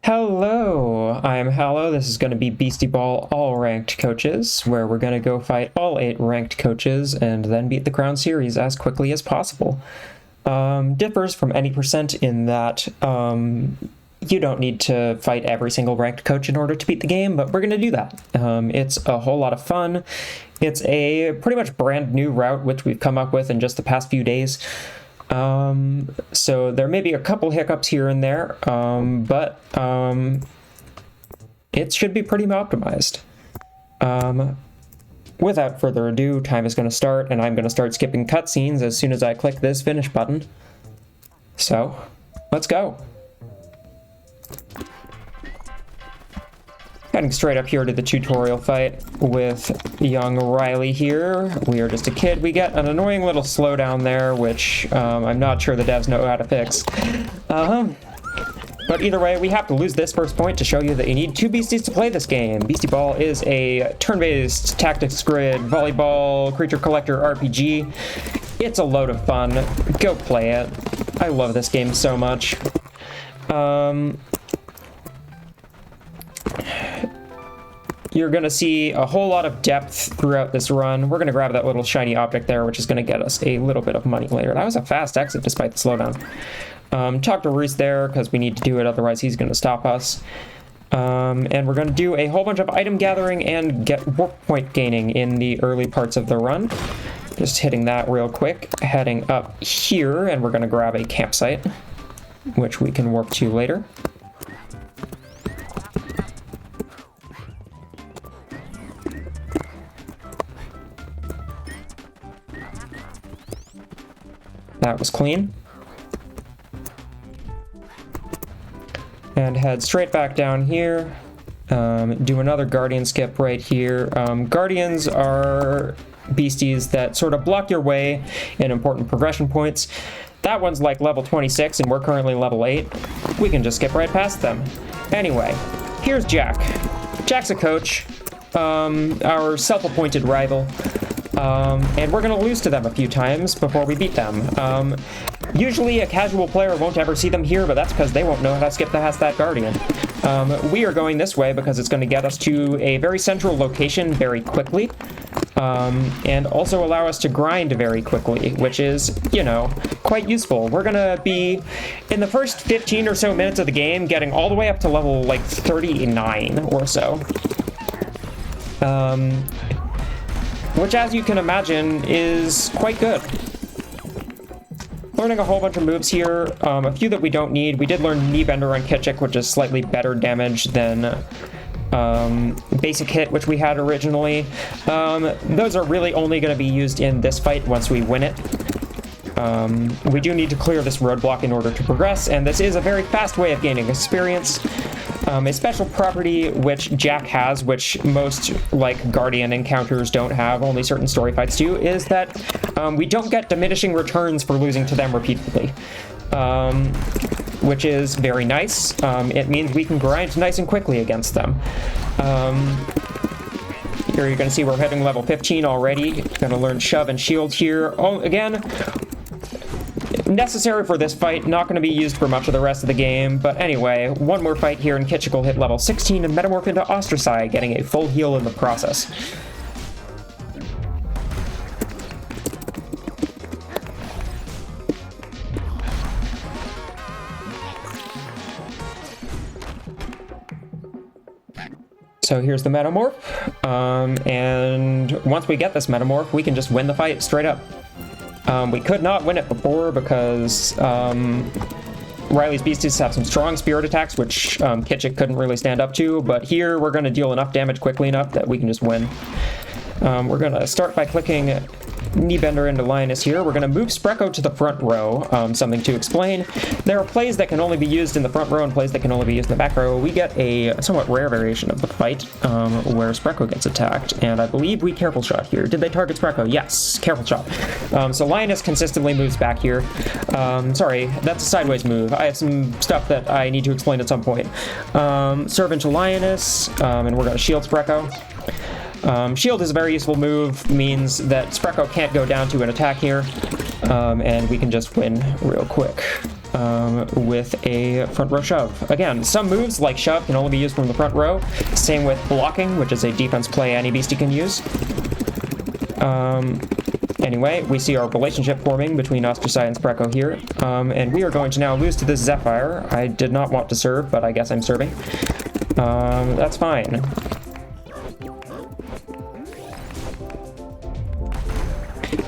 Hello, I'm Hallow. This is going to be Beastieball All Ranked Coaches, where we're going to go fight all 8 ranked coaches and then beat the Crown Series as quickly as possible. Differs from any percent in that you don't need to fight every single ranked coach in order to beat the game, but we're going to do that. It's a whole lot of fun. It's a pretty much brand new route which we've come up with in just the past few days. So there may be a couple hiccups here and there, but it should be pretty optimized. Without further ado, time is going to start, and I'm going to start skipping cutscenes as soon as I click this finish button. So, let's go. Heading straight up here to the tutorial fight with young Riley here. We are just a kid. We get an annoying little slowdown there, which I'm not sure the devs know how to fix. But either way, we have to lose this first point to show you that you need 2 beasties to play this game. Beastieball is a turn-based tactics grid volleyball creature collector RPG. It's a load of fun. Go play it. I love this game so much. You're going to see a whole lot of depth throughout this run. We're going to grab that little shiny object there, which is going to get us a little bit of money later. That was a fast exit despite the slowdown. Talk to Reese there because we need to do it, otherwise he's going to stop us. And we're going to do a whole bunch of item gathering and get warp point gaining in the early parts of the run. Just hitting that real quick. Heading up here, and we're going to grab a campsite, which we can warp to later. That was clean. And head straight back down here. Do another guardian skip right here. Guardians are beasties that sort of block your way in important progression points. That one's like level 26 and we're currently level 8. We can just skip right past them. Anyway, here's Jack. Jack's a coach, our self-appointed rival. And we're going to lose to them a few times before we beat them. Usually a casual player won't ever see them here, but that's because they won't know how to skip past that guardian. We are going this way because it's going to get us to a very central location very quickly, and also allow us to grind very quickly, which is, you know, quite useful. We're going to be, in the first 15 or so minutes of the game, getting all the way up to level, like, 39 or so. Which, as you can imagine, is quite good. Learning a whole bunch of moves here, a few that we don't need. We did learn Knee Bender on Kitschik, which is slightly better damage than Basic Hit, which we had originally. Those are really only going to be used in this fight once we win it. We do need to clear this roadblock in order to progress, and this is a very fast way of gaining experience. A special property which Jack has, which most, like, Guardian encounters don't have, only certain story fights do, is that we don't get diminishing returns for losing to them repeatedly. Which is very nice. It means we can grind nice and quickly against them. Here you're going to see we're hitting level 15 already. Going to learn Shove and Shield here. Oh, again, necessary for this fight, not going to be used for much of the rest of the game, but anyway, one more fight here and Kitschik will hit level 16 and metamorph into Ostraci, getting a full heal in the process. So here's the metamorph, and once we get this metamorph, we can just win the fight straight up. We could not win it before because Riley's beasties have some strong spirit attacks, which Kitschik couldn't really stand up to, but here we're going to deal enough damage quickly enough that we can just win. We're going to start by clicking Knee Bender into Lioness here. We're going to move Sprecko to the front row. Something to explain. There are plays that can only be used in the front row and plays that can only be used in the back row. We get a somewhat rare variation of the fight where Sprecko gets attacked, and I believe we careful shot here. Did they target Sprecko? Yes, careful shot. So Lioness consistently moves back here. Sorry, that's a sideways move. I have some stuff that I need to explain at some point. Serve into Lioness, and we're going to shield Sprecko. Shield is a very useful move, means that Sprecko can't go down to an attack here, and we can just win real quick. with a front row shove. Again, some moves like shove can only be used from the front row. Same with blocking, which is a defense play any beastie can use. Anyway, we see our relationship forming between Ostracite and Spreco here, and we are going to now lose to this Zephyr. I did not want to serve, but I guess I'm serving. That's fine.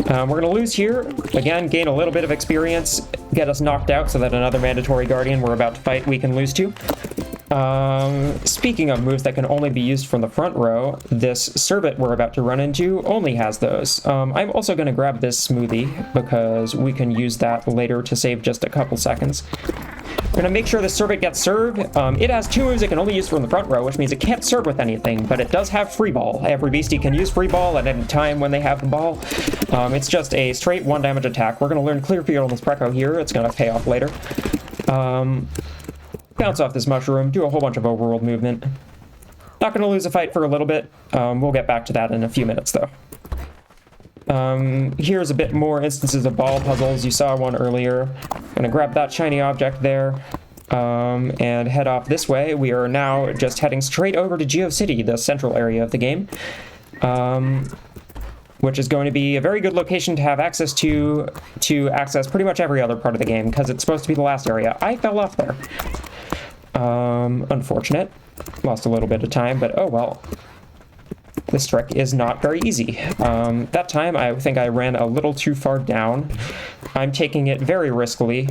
We're going to lose here. Again, gain a little bit of experience, get us knocked out so that another mandatory Guardian we're about to fight we can lose to. Speaking of moves that can only be used from the front row, this Servant we're about to run into only has those. I'm also going to grab this Smoothie because we can use that later to save just a couple seconds. We're going to make sure the Servant gets served. It has 2 moves it can only use from the front row, which means it can't serve with anything, but it does have Free Ball. Every beastie can use Free Ball at any time when they have the ball. It's just a straight 1 damage attack. We're going to learn Clear Field on this Spreco here. It's going to pay off later. Bounce off this mushroom, do a whole bunch of overworld movement. Not going to lose a fight for a little bit. We'll get back to that in a few minutes, though. Here's a bit more instances of ball puzzles. You saw one earlier. Going to grab that shiny object there and head off this way. We are now just heading straight over to GeoCity, the central area of the game, which is going to be a very good location to have access to access pretty much every other part of the game, because it's supposed to be the last area. I fell off there. Unfortunate. Lost a little bit of time, but oh well. This trick is not very easy. That time I think I ran a little too far down. I'm taking it very riskily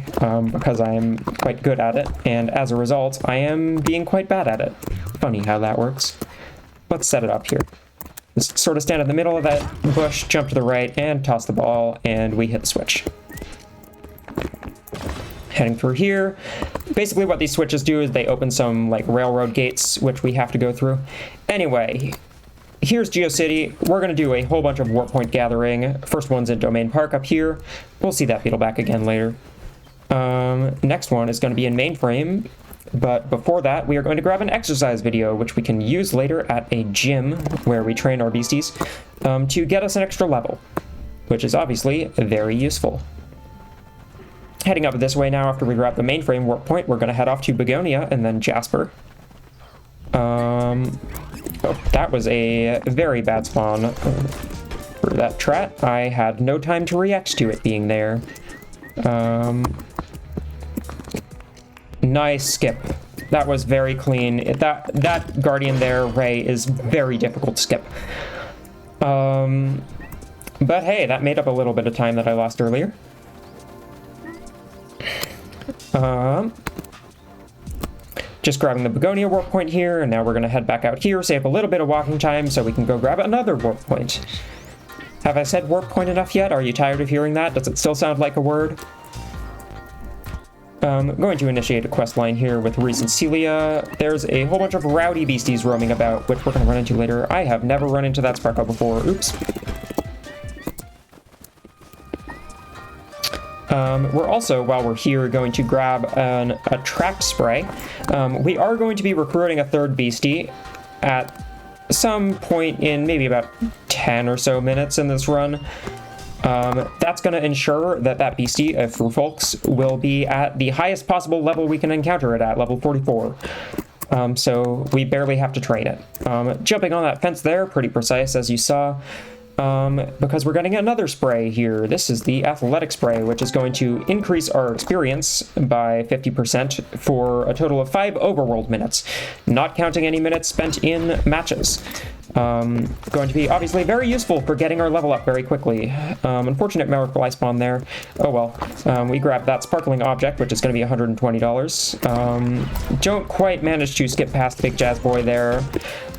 because I am quite good at it, and as a result, I am being quite bad at it. Funny how that works. Let's set it up here. Just sort of stand in the middle of that bush, jump to the right, and toss the ball, and we hit the switch. Heading through here. Basically what these switches do is they open some like railroad gates, which we have to go through. Anyway, here's GeoCity. We're going to do a whole bunch of warp point gathering. First one's in Domain Park up here. We'll see that beetle back again later. Next one is going to be in Mainframe. But before that, we are going to grab an exercise video, which we can use later at a gym where we train our beasties to get us an extra level, which is obviously very useful. Heading up this way now after we grab the Mainframe warp point, we're going to head off to Begonia and then Jasper. Oh, that was a very bad spawn for that Trat. I had no time to react to it being there. Nice skip. That was very clean. That Guardian there, Ray, is very difficult to skip. But hey, that made up a little bit of time that I lost earlier. Just grabbing the Begonia warp point here, and now we're going to head back out here, save a little bit of walking time so we can go grab another warp point. Have I said warp point enough yet? Are you tired of hearing that? Does it still sound like a word? Going to initiate a quest line here with Reese and Celia. There's a whole bunch of rowdy beasties roaming about, which we're going to run into later. I have never run into that Sparkle before. Oops. We're also, while we're here, going to grab an attract spray. We are going to be recruiting a third beastie at some point in maybe about 10 or so minutes in this run. That's going to ensure that that beastie, Frufolks, will be at the highest possible level we can encounter it at, level 44. So we barely have to train it. Jumping on that fence there, pretty precise as you saw. Because we're getting another spray here. This is the athletic spray, which is going to increase our experience by 50% for a total of 5 overworld minutes, not counting any minutes spent in matches. Going to be obviously very useful for getting our level up very quickly. Unfortunate Miracle Ice Bomb there. Oh well. We grabbed that sparkling object, which is going to be $120. Don't quite manage to skip past Big Jazz Boy there.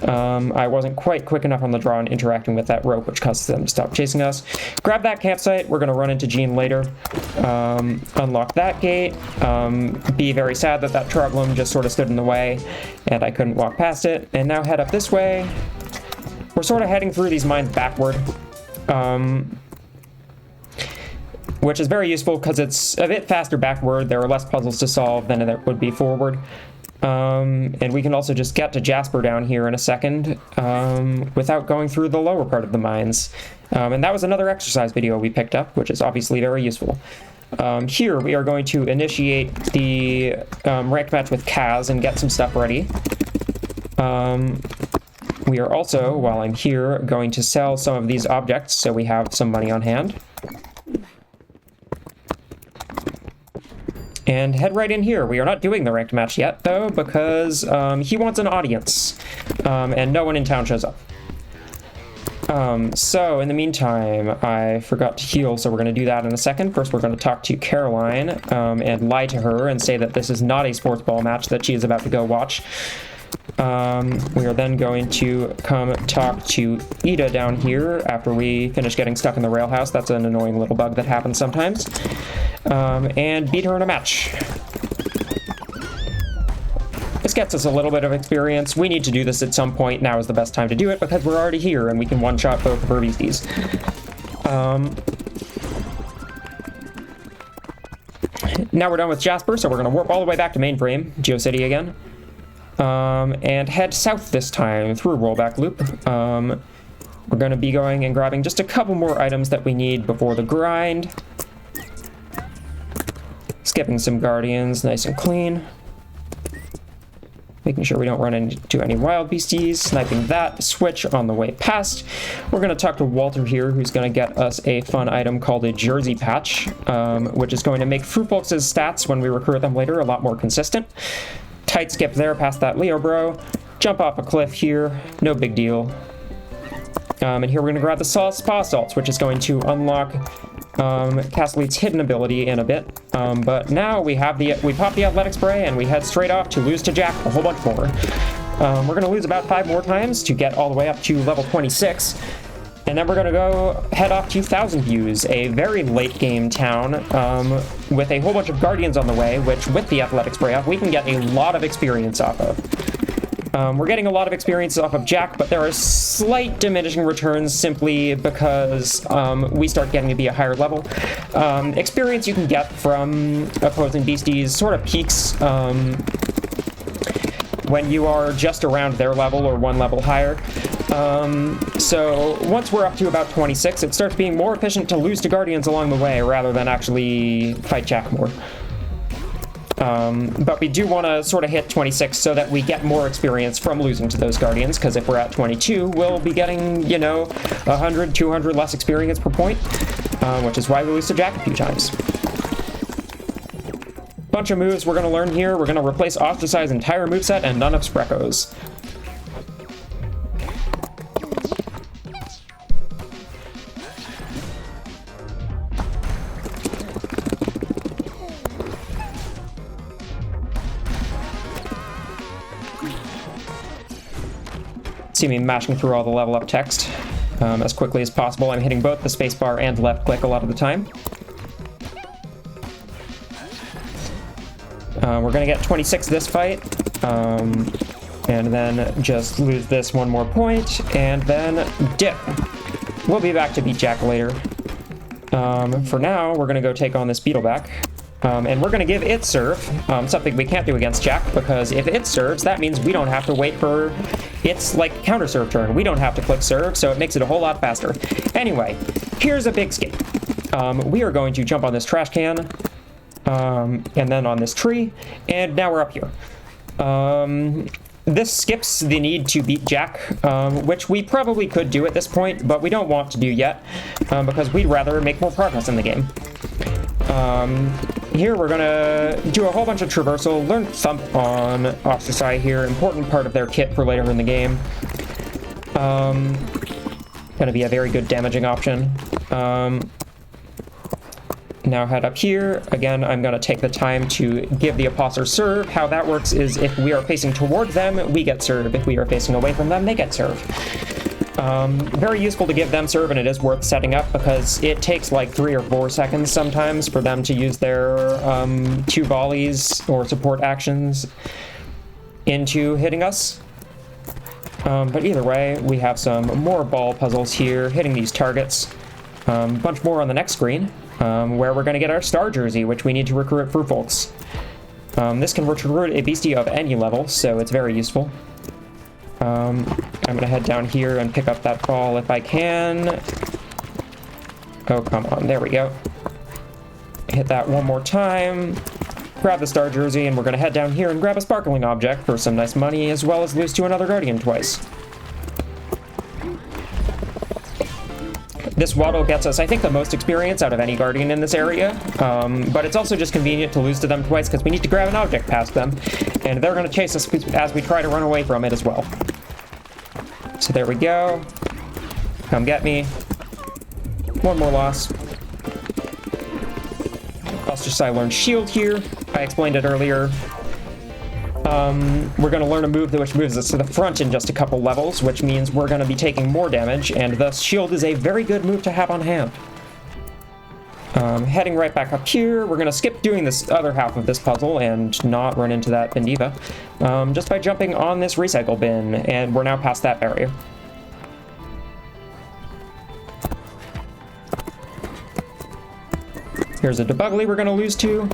I wasn't quite quick enough on the draw and interacting with that rope, which causes them to stop chasing us. Grab that campsite. We're going to run into Jean later. Unlock that gate. Be very sad that that Troglum just sort of stood in the way and I couldn't walk past it. And now head up this way. We're sort of heading through these mines backward, which is very useful because it's a bit faster backward. There are less puzzles to solve than there would be forward. And we can also just get to Jasper down here in a second without going through the lower part of the mines. And that was another exercise video we picked up, which is obviously very useful. Here we are going to initiate the ranked match with Kaz and get some stuff ready. We are also, while I'm here, going to sell some of these objects so we have some money on hand. And head right in here. We are not doing the ranked match yet, though, because he wants an audience, and no one in town shows up. So in the meantime, I forgot to heal, so we're going to do that in a second. First, we're going to talk to Caroline and lie to her and say that this is not a sports ball match that she is about to go watch. We are then going to come talk to Ida down here after we finish getting stuck in the rail house. That's an annoying little bug that happens sometimes. And beat her in a match. This gets us a little bit of experience. We need to do this at some point. Now is the best time to do it because we're already here and we can one-shot both of our beasties. Now we're done with Jasper, so we're going to warp all the way back to Mainframe, GeoCity again. And head south this time through a rollback loop. We're going to be going and grabbing just a couple more items that we need before the grind. Skipping some guardians, nice and clean. Making sure we don't run into any wild beasties. Sniping that switch on the way past. We're going to talk to Walter here, who's going to get us a fun item called a jersey patch, which is going to make Fruitfolk's stats when we recruit them later a lot more consistent. Tight skip there past that Leo bro. Jump off a cliff here. No big deal. And here we're going to grab the spa salts, which is going to unlock Castleet's hidden ability in a bit. But now we pop the athletic spray and we head straight off to lose to Jack a whole bunch more. We're going to lose about 5 more times to get all the way up to level 26. And then we're going to go head off to Thousand Views, a very late game town with a whole bunch of guardians on the way, which with the athletic spray up, we can get a lot of experience off of. We're getting a lot of experience off of Jack, but there are slight diminishing returns simply because we start getting to be a higher level. Experience you can get from opposing beasties sort of peaks when you are just around their level or one level higher. So once we're up to about 26, it starts being more efficient to lose to guardians along the way rather than actually fight Jack more. But we do want to sort of hit 26 so that we get more experience from losing to those guardians, because if we're at 22, we'll be getting, 100, 200 less experience per point, which is why we lose to Jack a few times. Bunch of moves we're going to learn here. We're going to replace Ostracize's entire moveset and none of Sprecho's. See me mashing through all the level up text as quickly as possible. I'm hitting both the spacebar and left click a lot of the time. We're going to get 26 this fight, and then just lose this one more point, and then dip. We'll be back to beat Jack later. For now, we're going to go take on this Beetleback. And we're going to give it serve, something we can't do against Jack, because if it serves, that means we don't have to wait for its, counter serve turn. We don't have to click serve, so it makes it a whole lot faster. Anyway, here's a big skip. We are going to jump on this trash can, and then on this tree, and now we're up here. This skips the need to beat Jack, which we probably could do at this point, but we don't want to do yet, because we'd rather make more progress in the game. Here we're gonna do a whole bunch of traversal, learn Thump on Ostracize here, important part of their kit for later in the game. Gonna be a very good damaging option. Now head up here. Again, I'm gonna take the time to give the Apostle serve. How that works is if we are facing toward them, we get serve. If we are facing away from them, they get serve. Very useful to give them serve, and it is worth setting up because it takes like 3 or 4 seconds sometimes for them to use their 2 volleys or support actions into hitting us. But either way, we have some more ball puzzles here, hitting these targets. A bunch more on the next screen, where we're going to get our star jersey, which we need to recruit Fruitfolks. This can recruit a beastie of any level, so it's very useful. I'm going to head down here and pick up that ball if I can. Oh, come on. There we go. hit that one more time, grab the star jersey, and we're going to head down here and grab a sparkling object for some nice money, as well as lose to another guardian twice. This waddle gets us, I think, the most experience out of any guardian in this area, but it's also just convenient to lose to them twice because we need to grab an object past them, and they're going to chase us as we try to run away from it as well. So there we go. Come get me. One more loss. Ostracized learned shield here. I explained it earlier. We're going to learn a move which moves us to the front in just a couple levels, which means we're going to be taking more damage, and thus shield is a very good move to have on hand. Heading right back up here, we're going to skip doing this other half of this puzzle and not run into that Bendiva, just by jumping on this recycle bin, and we're now past that barrier. Here's a Debugly we're going to lose to.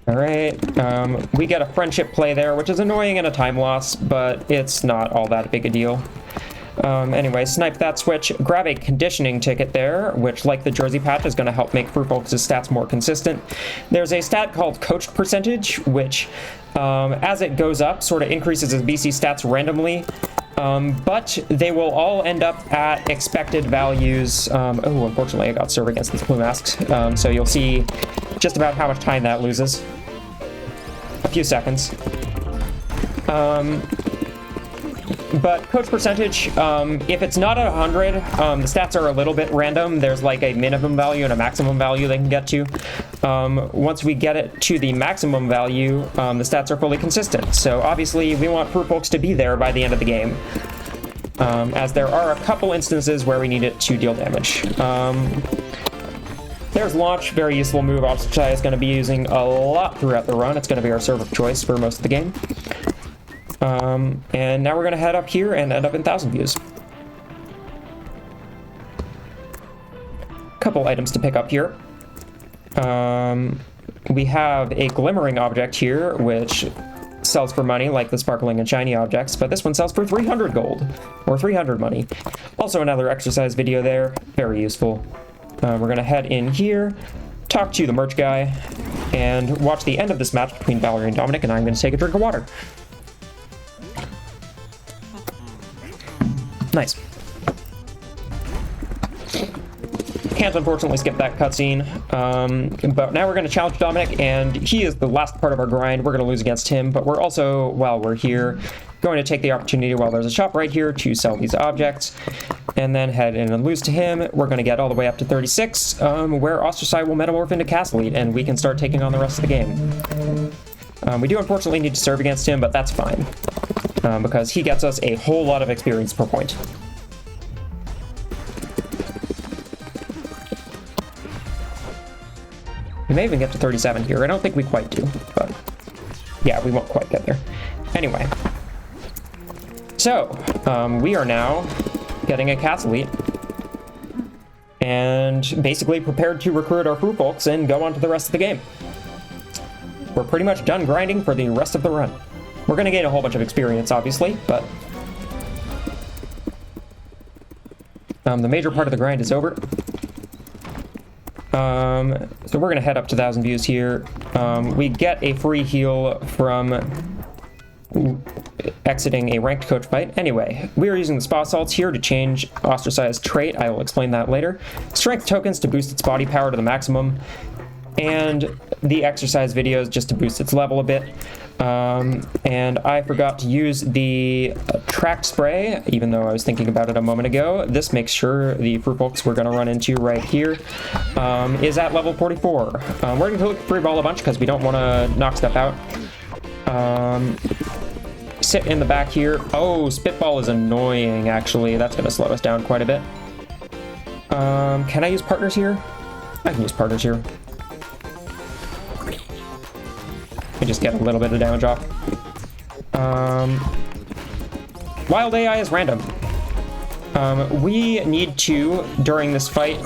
Alright, we get a friendship play there, which is annoying and a time loss, but it's not all that big a deal. Anyway, snipe that switch, grab a conditioning ticket there, which, like the jersey patch, is going to help make Fruitfolk's stats more consistent. There's a stat called coached percentage, which, as it goes up, sort of increases his BC stats randomly, but they will all end up at expected values. Oh, unfortunately, I got served against these blue masks, so you'll see just about how much time that loses. A few seconds. But coach percentage, if it's not at 100, the stats are a little bit random. There's like a minimum value and a maximum value they can get to. Once we get it to the maximum value, the stats are fully consistent. So obviously we want Fruitfolks to be there by the end of the game, as there are a couple instances where we need it to deal damage. There's Launch, very useful move. Ostracized is going to be using a lot throughout the run. It's going to be our serve of choice for most of the game. And now we're going to head up here and end up in 1,000 views. Couple items to pick up here. We have a glimmering object here, which sells for money like the sparkling and shiny objects, but this one sells for 300 gold, or 300 money. Also another exercise video there, very useful. We're going to head in here, talk to the merch guy, and watch the end of this match between Valerie and Dominic, and I'm going to take a drink of water. Nice. Can't unfortunately skip that cutscene, but now we're going to challenge Dominic, and he is the last part of our grind. We're going to lose against him, but we're also, while we're here, going to take the opportunity while there's a shop right here to sell these objects, and then head in and lose to him. We're going to get all the way up to 36, where Ostracized will metamorph into Castle Elite, and we can start taking on the rest of the game. We do unfortunately need to serve against him, but that's fine, because he gets us a whole lot of experience per point. We may even get to 37 here. I don't think we quite do, but yeah, we won't quite get there. Anyway, so we are now getting a Castle Elite and basically prepared to recruit our Fruitfolks and go on to the rest of the game. We're pretty much done grinding for the rest of the run. We're going to gain a whole bunch of experience, obviously, but the major part of the grind is over. So we're going to head up to 1,000 views here. We get a free heal from exiting a ranked coach fight. Anyway, we are using the spa salts here to change Ostracized trait. I will explain that later. Strength tokens to boost its body power to the maximum, and the exercise videos just to boost its level a bit. And I forgot to use the tracked spray, even though I was thinking about it a moment ago. This makes sure the Fruitfolks we're going to run into right here is at level 44. We're going to look free ball a bunch because we don't want to knock stuff out. Sit in the back here. Oh, Spitball is annoying, actually. That's going to slow us down quite a bit. Can I use partners here? I can use partners here. We just get a little bit of damage off. Wild AI is random. We need to, during this fight,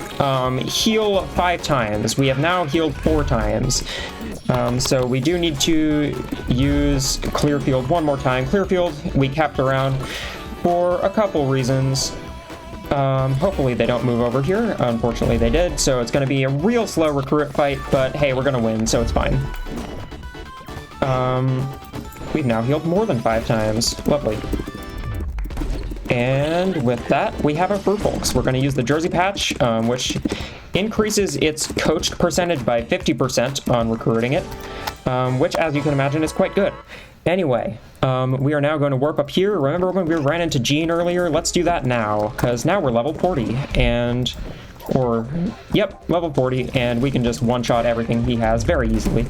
heal 5 times. We have now healed 4 times. So we do need to use clear field one more time. Clear field, we kept around for a couple reasons. Hopefully they don't move over here. Unfortunately they did, so it's going to be a real slow recruit fight, but hey, we're going to win, so it's fine. We've now healed more than 5 times. Lovely. And with that, we have a Furfolks. We're going to use the Jersey Patch, which increases its coached percentage by 50% on recruiting it, which, as you can imagine, is quite good. Anyway, we are now going to warp up here. Remember when we ran into Gene earlier? Let's do that now, because now we're level 40, and... Yep, level 40, and we can just one-shot everything he has very easily.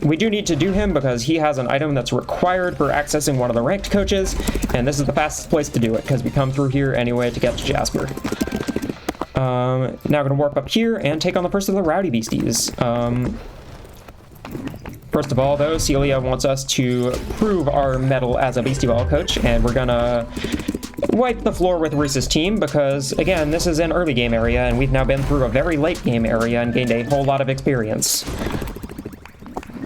We do need to do him because he has an item that's required for accessing one of the ranked coaches, and this is the fastest place to do it, because we come through here anyway to get to Jasper. Now going to warp up here and take on the first of the Rowdy Beasties. First of all, though, Celia wants us to prove our mettle as a Beastieball coach, and we're gonna wipe the floor with Reese's team because, again, this is an early game area, and we've now been through a very late game area and gained a whole lot of experience.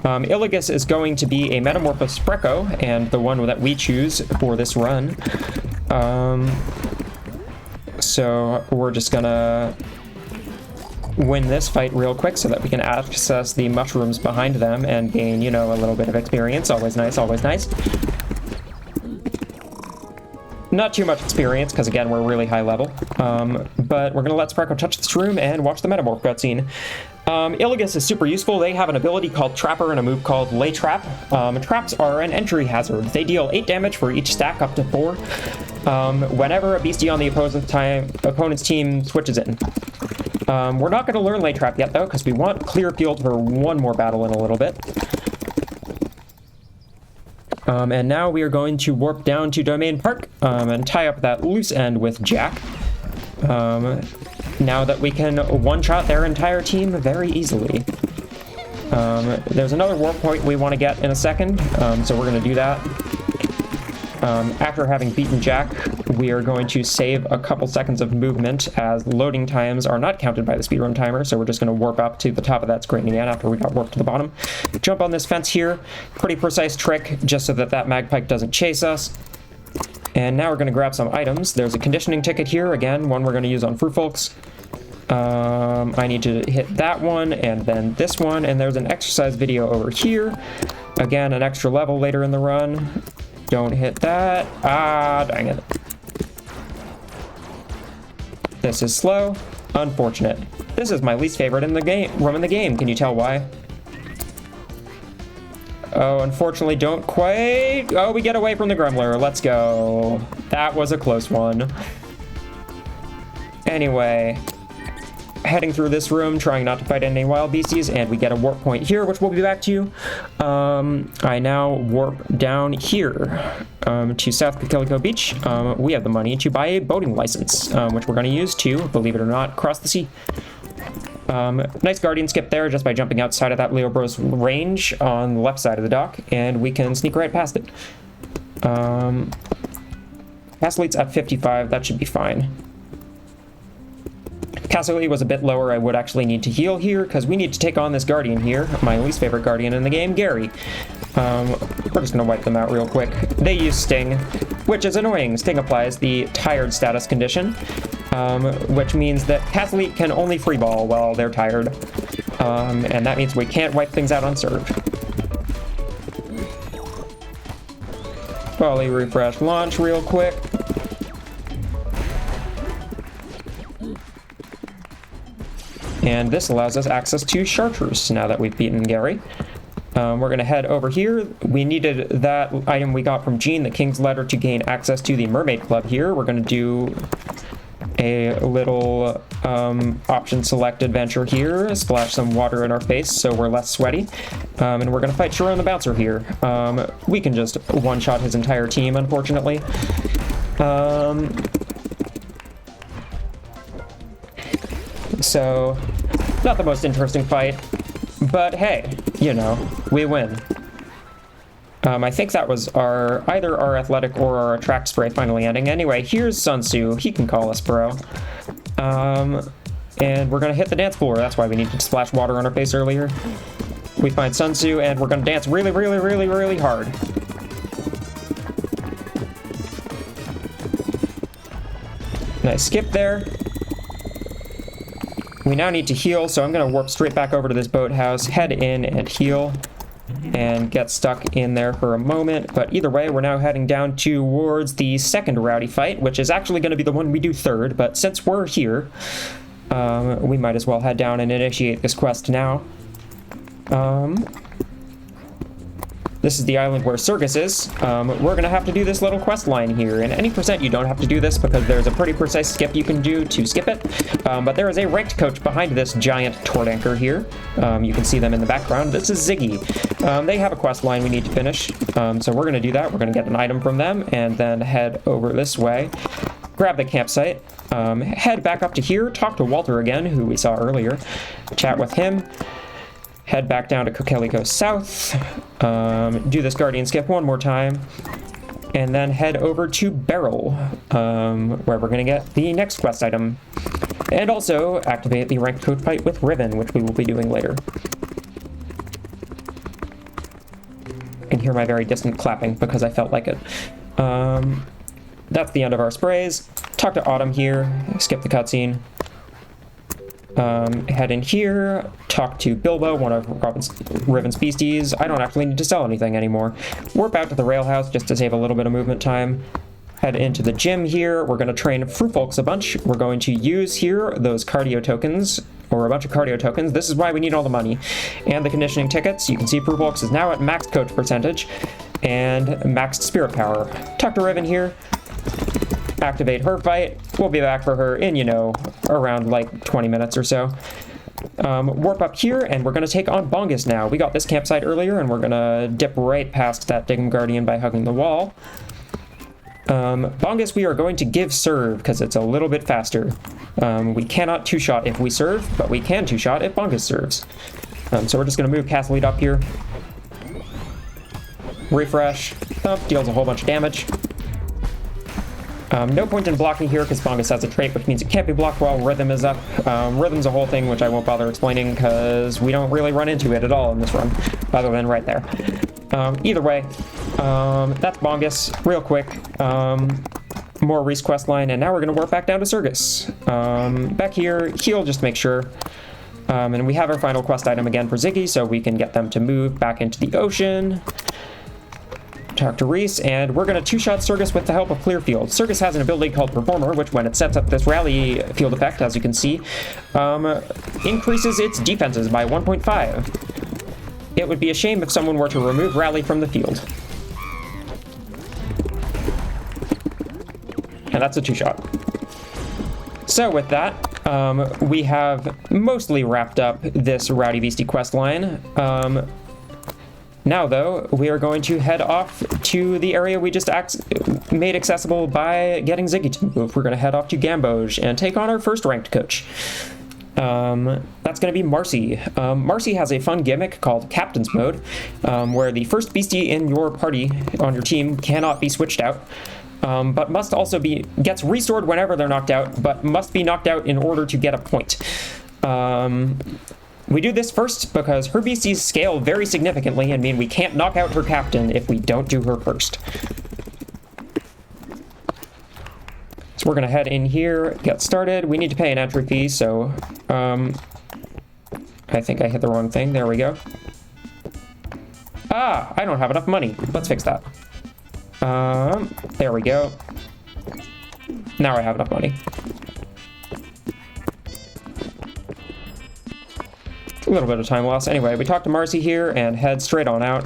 Illigus is going to be a Metamorphosed Spreco, and the one that we choose for this run. So we're just gonna win this fight real quick so that we can access the mushrooms behind them and gain, you know, a little bit of experience. Always nice, always nice. Not too much experience, because again, we're really high level. But we're gonna let Spreco touch this room and watch the Metamorph cutscene. Illigus is super useful. They have an ability called Trapper and a move called Lay Trap. Traps are an entry hazard. They deal 8 damage for each stack up to 4. Whenever a beastie on the opponent's team switches in. We're not going to learn Lay Trap yet, though, because we want clear field for one more battle in a little bit. And now we are going to warp down to Domain Park and tie up that loose end with Jack. Now that we can one-shot their entire team very easily. There's another warp point we want to get in a second, so we're going to do that. After having beaten Jack, we are going to save a couple seconds of movement as loading times are not counted by the speedrun timer, so we're just going to warp up to the top of that screen again after we got warped to the bottom. Jump on this fence here. Pretty precise trick, just so that Magpike doesn't chase us. And now we're going to grab some items. There's a conditioning ticket here, again, one we're going to use on Furfolks. I need to hit that one, and then this one, and there's an exercise video over here. Again, an extra level later in the run. Don't hit that. Ah, dang it. This is slow. Unfortunate. This is my least favorite in the game. Room in the game. Can you tell why? Oh, unfortunately, don't quite. Oh, we get away from the Gremlin. Let's go. That was a close one. Anyway, heading through this room, trying not to fight any wild beasties, and we get a warp point here, which we'll be back to. I now warp down here to South Kakilico Beach. We have the money to buy a boating license, which we're going to use to, believe it or not, cross the sea. Nice guardian skip there just by jumping outside of that Leo Bros range on the left side of the dock, and we can sneak right past it. Castle Elite's at 55, that should be fine. Castle Elite was a bit lower. I would actually need to heal here because we need to take on this guardian here, my least favorite guardian in the game, Gary. We're just gonna wipe them out real quick. They use Sting, which is annoying. Sting applies the tired status condition, which means that Castle Elite can only freeball while they're tired, and that means we can't wipe things out unserved. Probably refresh launch real quick. And this allows us access to Chartreuse now that we've beaten Gary. We're going to head over here. We needed that item we got from Gene, the King's Letter, to gain access to the Mermaid Club here. We're going to do a little option select adventure here, splash some water in our face so we're less sweaty. And we're going to fight Sharon the Bouncer here. We can just one-shot his entire team, unfortunately. So, not the most interesting fight, but hey, you know, we win. I think that was either our athletic or our attract spray finally ending. Anyway, here's Sun Tzu. He can call us bro. And we're gonna hit the dance floor. That's why we needed to splash water on our face earlier. We find Sun Tzu, and we're gonna dance really, really, really, really hard. Nice skip there. We now need to heal, so I'm gonna warp straight back over to this boathouse, head in and heal, and get stuck in there for a moment. But either way, we're now heading down towards the second rowdy fight, which is actually gonna be the one we do third, but since we're here, we might as well head down and initiate this quest now. This is the island where Circus is. We're gonna have to do this little quest line here. And any percent you don't have to do this because there's a pretty precise skip you can do to skip it. But there is a ranked coach behind this giant tort anchor here. You can see them in the background. This is Ziggy. They have a quest line we need to finish. So we're gonna do that. We're gonna get an item from them and then head over this way. Grab the campsite. Head back up to here. Talk to Walter again, who we saw earlier. Chat with him. Head back down to Kokelico South, do this Guardian skip one more time, and then head over to Beryl, where we're going to get the next quest item. And also activate the ranked coach fight with Riven, which we will be doing later. And hear my very distant clapping because I felt like it. That's the end of our sprays. Talk to Autumn here, skip the cutscene. Head in here, talk to Bilbo, one of Riven's beasties. I don't actually need to sell anything anymore. Warp out to the rail house just to save a little bit of movement time. Head into the gym here. We're going to train Fruit Folks a bunch. We're going to use here those cardio tokens, or a bunch of cardio tokens. This is why we need all the money. And the conditioning tickets. You can see Fruit Folks is now at max coach percentage and maxed spirit power. Talk to Riven here. Activate her fight. We'll be back for her in, around like 20 minutes or so. Warp up here, and we're going to take on Bongus now. We got this campsite earlier, and we're going to dip right past that Digum Guardian by hugging the wall. Bongus, we are going to give serve, because it's a little bit faster. We cannot two-shot if we serve, but we can two-shot if Bongus serves. So we're just going to move Castle Lead up here. Refresh. Thump deals a whole bunch of damage. No point in blocking here because Bongus has a trait, which means it can't be blocked while Rhythm is up. Rhythm's a whole thing, which I won't bother explaining because we don't really run into it at all in this run, other than right there. Either way, that's Bongus. Real quick, more Reese quest line, and now we're going to warp back down to Circus. Back here, heal just to make sure. And we have our final quest item again for Ziggy, so we can get them to move back into the ocean. Talk to Reese, and we're going to two-shot Circus with the help of Clearfield. Circus has an ability called Performer, which when it sets up this rally field effect, as you can see, increases its defenses by 1.5. It would be a shame if someone were to remove rally from the field. And that's a two-shot. So with that, we have mostly wrapped up this Rowdy Beastie quest line. Now, though, we are going to head off to the area we just made accessible by getting Ziggy to move. We're going to head off to Gamboge and take on our first ranked coach. That's going to be Marcy. Marcy has a fun gimmick called Captain's Mode, where the first beastie in your party, on your team, cannot be switched out, but must also gets restored whenever they're knocked out, but must be knocked out in order to get a point. We do this first because her beasties scale very significantly and mean we can't knock out her captain if we don't do her first. So we're going to head in here, get started. We need to pay an entry fee, so I think I hit the wrong thing. There we go. Ah, I don't have enough money. Let's fix that. There we go. Now I have enough money. A little bit of time loss. Anyway, we talk to Marcy here and head straight on out.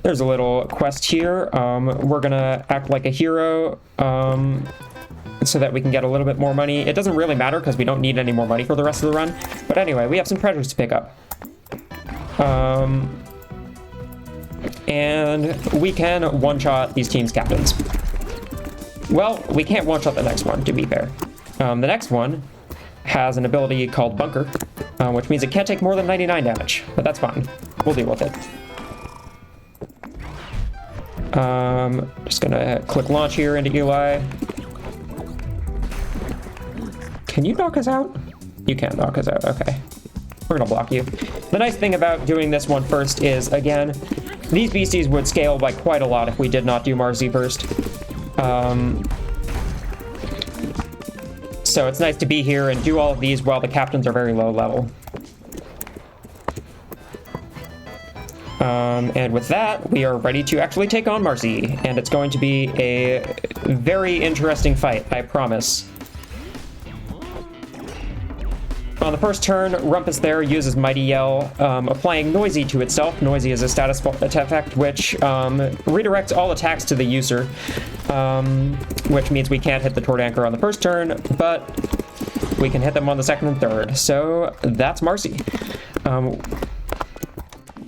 There's a little quest here. We're gonna act like a hero so that we can get a little bit more money. It doesn't really matter because we don't need any more money for the rest of the run. But anyway, we have some treasures to pick up. And we can one-shot these teams' captains. Well, we can't one-shot the next one, to be fair. The next one has an ability called Bunker, which means it can't take more than 99 damage, but that's fine. We'll deal with it. Just gonna click launch here into Eli. Can you knock us out? You can't knock us out, okay. We're gonna block you. The nice thing about doing this one first is, again, these beasties would scale by quite a lot if we did not do Marzi first. So it's nice to be here and do all of these while the captains are very low level. And with that, we are ready to actually take on Marzi, and it's going to be a very interesting fight, I promise. On the first turn, Rumpus there uses Mighty Yell, applying Noisy to itself. Noisy is a status effect which redirects all attacks to the user, which means we can't hit the Tord Anchor on the first turn, but we can hit them on the second and third. So that's Marzi.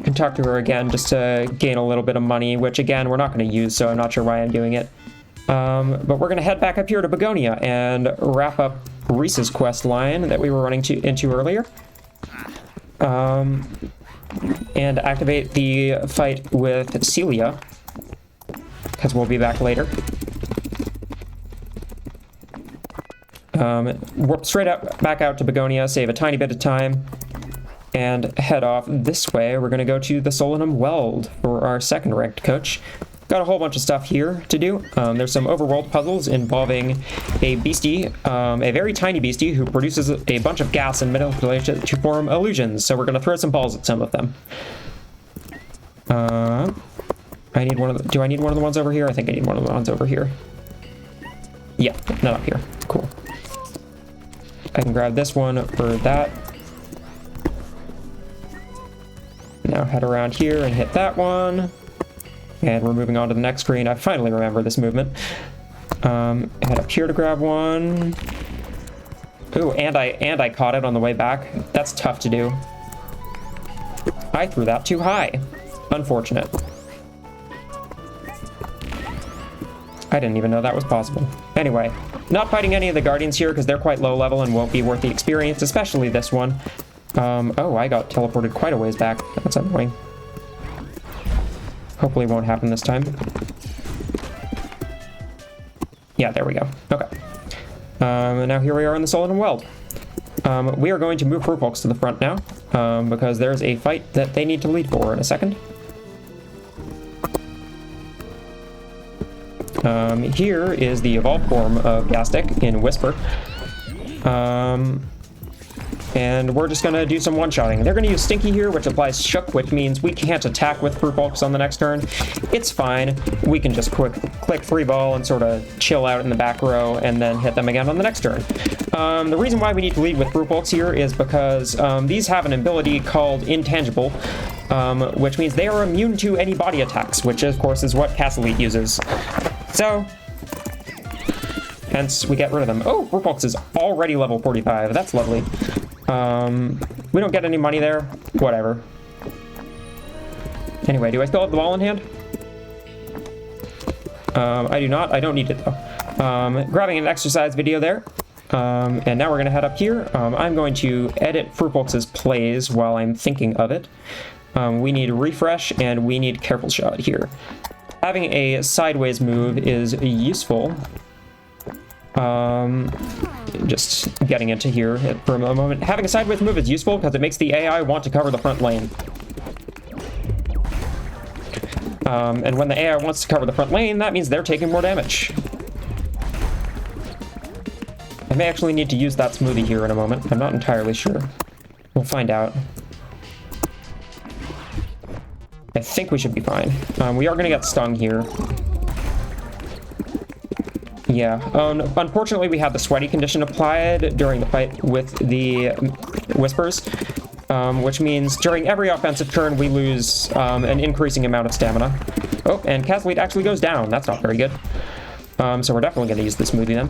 Can talk to her again just to gain a little bit of money, which again, we're not going to use, so I'm not sure why I'm doing it. But we're going to head back up here to Begonia and wrap up Reese's quest line that we were running into earlier. And activate the fight with Celia, because we'll be back later. Warp straight up back out to Begonia, save a tiny bit of time, and head off this way. We're going to go to the Solanum Weld for our second ranked coach. Got a whole bunch of stuff here to do. There's some overworld puzzles involving a beastie, a very tiny beastie who produces a bunch of gas and manipulates it to form illusions. So we're going to throw some balls at some of them. I need one of the, do I need one of the ones over here? I think I need one of the ones over here. Yeah, not up here. Cool. I can grab this one for that. Now head around here and hit that one. And we're moving on to the next screen. I finally remember this movement. Head up here to grab one. Ooh, and I caught it on the way back. That's tough to do. I threw that too high. Unfortunate. I didn't even know that was possible. Anyway, not fighting any of the Guardians here because they're quite low level and won't be worth the experience, especially this one. Oh, I got teleported quite a ways back. That's annoying. Hopefully it won't happen this time. Yeah, there we go. Okay. And now here we are in the Solanum Weld. We are going to move Furfolks to the front now, because there's a fight that they need to lead for in a second. Here is the evolved form of Gastic in Whisper. And we're just going to do some one-shotting. They're going to use Stinky here, which applies Shook, which means we can't attack with Furfolks on the next turn. It's fine. We can just click free ball and sort of chill out in the back row and then hit them again on the next turn. The reason why we need to lead with Furfolks here is because these have an ability called Intangible, which means they are immune to any body attacks, which of course is what Castlete uses. So, hence we get rid of them. Oh, Furfolks is already level 45. That's lovely. We don't get any money there. Whatever. Anyway, do I still have the ball in hand? I do not. I don't need it though. Grabbing an exercise video there. And now we're going to head up here. I'm going to edit Furfolks' plays while I'm thinking of it. We need refresh and we need careful shot here. Having a sideways move is useful. Just getting into here for a moment. Having a sideways move is useful because it makes the AI want to cover the front lane. And when the AI wants to cover the front lane, that means they're taking more damage. I may actually need to use that smoothie here in a moment. I'm not entirely sure. We'll find out. I think we should be fine. We are going to get stung here. Yeah, unfortunately we had the sweaty condition applied during the fight with the Whispers, which means during every offensive turn we lose an increasing amount of stamina. Oh, and Castlete actually goes down. That's not very good. So we're definitely going to use the smoothie then.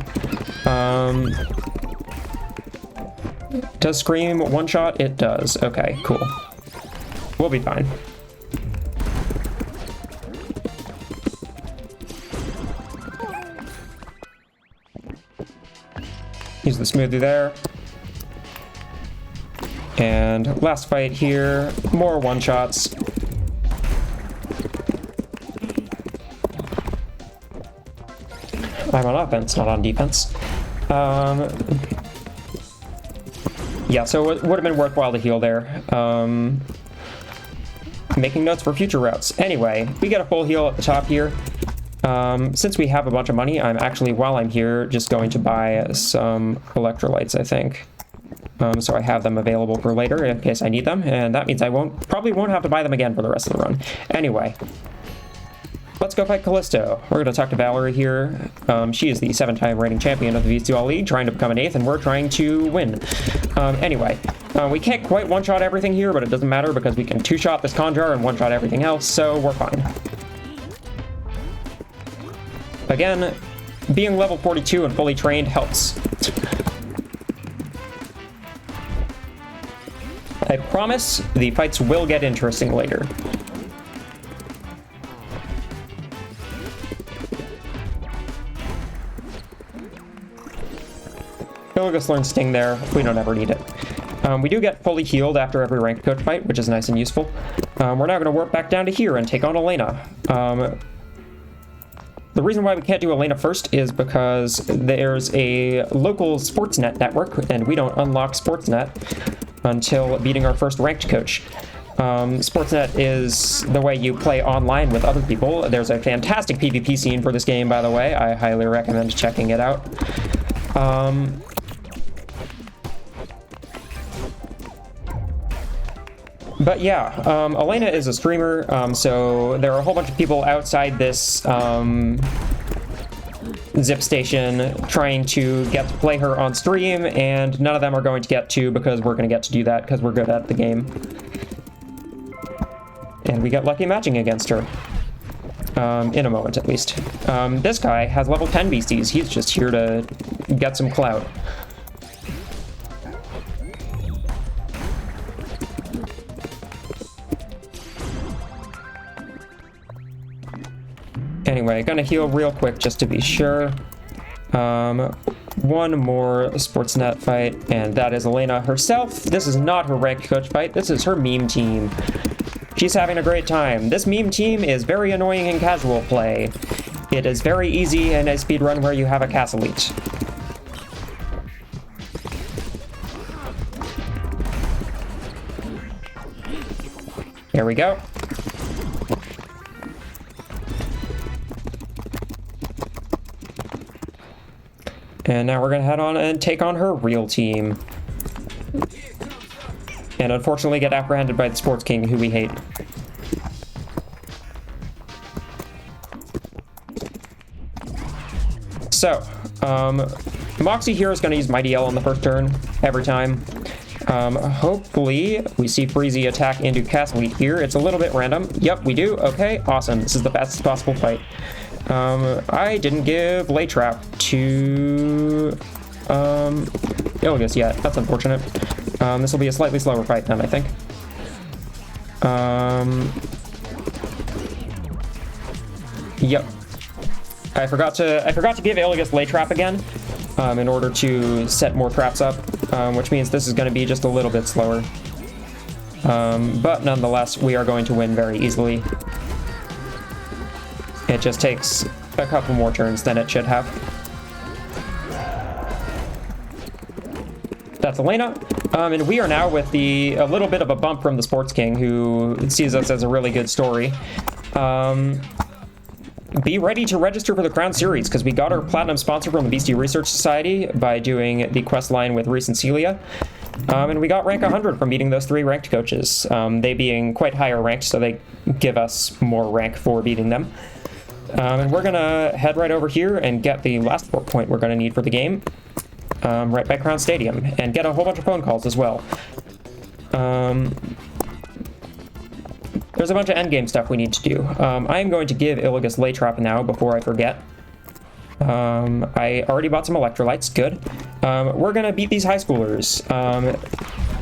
Does Scream one-shot? It does. Okay, cool. We'll be fine. Use the smoothie there. And last fight here, more one-shots. I'm on offense, not on defense. Yeah, so it would have been worthwhile to heal there. Making notes for future routes. Anyway, we get a full heal at the top here. Since we have a bunch of money, I'm actually, while I'm here, just going to buy some electrolytes, I think. So I have them available for later in case I need them, and that means I probably won't have to buy them again for the rest of the run. Anyway, let's go fight Callisto. We're going to talk to Valerie here. She is the 7-time reigning champion of the Beastieball League, trying to become an 8th, and we're trying to win. Anyway, we can't quite one-shot everything here, but it doesn't matter because we can 2-shot this Conjar and 1-shot everything else, so we're fine. Again, being level 42 and fully trained helps. I promise the fights will get interesting later. Illigus learns Sting there. We don't ever need it. We do get fully healed after every ranked coach fight, which is nice and useful. We're now going to warp back down to here and take on Elena. The reason why we can't do Elena first is because there's a local Sportsnet network, and we don't unlock Sportsnet until beating our first ranked coach. Sportsnet is the way you play online with other people. There's a fantastic PvP scene for this game, by the way. I highly recommend checking it out. But yeah, Elena is a streamer, so there are a whole bunch of people outside this zip station trying to get to play her on stream, and none of them are going to get to because we're going to get to do that because we're good at the game. And we get lucky matching against her. In a moment, at least. This guy has level 10 beasties. He's just here to get some clout. Anyway, gonna heal real quick just to be sure. One more Sportsnet fight, and that is Elena herself. This is not her ranked coach fight. This is her meme team. She's having a great time. This meme team is very annoying in casual play. It is very easy in a speedrun where you have a cast elite. Here we go. And now we're going to head on and take on her real team. And unfortunately get apprehended by the Sports King, who we hate. So, Moxie here is going to use Mighty L on the first turn, every time. Hopefully, we see Freezy attack into Cast Elite here. It's a little bit random. Yep, we do. Okay, awesome. This is the fastest possible fight. I didn't give Lay Trap to Illigus yet. That's unfortunate. This will be a slightly slower fight then, I think. Yep. I forgot to give Illigus Lay Trap again, in order to set more traps up, which means this is going to be just a little bit slower. But nonetheless, we are going to win very easily. It just takes a couple more turns than it should have. That's Elena. And we are now with a little bit of a bump from the Sports King, who sees us as a really good story. Be ready to register for the Crown Series, because we got our Platinum sponsor from the Beastie Research Society by doing the quest line with Reese and Celia. And we got rank 100 from beating those 3 ranked coaches. They being quite higher ranked, so they give us more rank for beating them. And we're going to head right over here and get the last point we're going to need for the game, right by Crown Stadium, and get a whole bunch of phone calls as well. There's a bunch of endgame stuff we need to do. I am going to give Illigus Lay Trap now before I forget. I already bought some electrolytes, good. We're going to beat these high schoolers.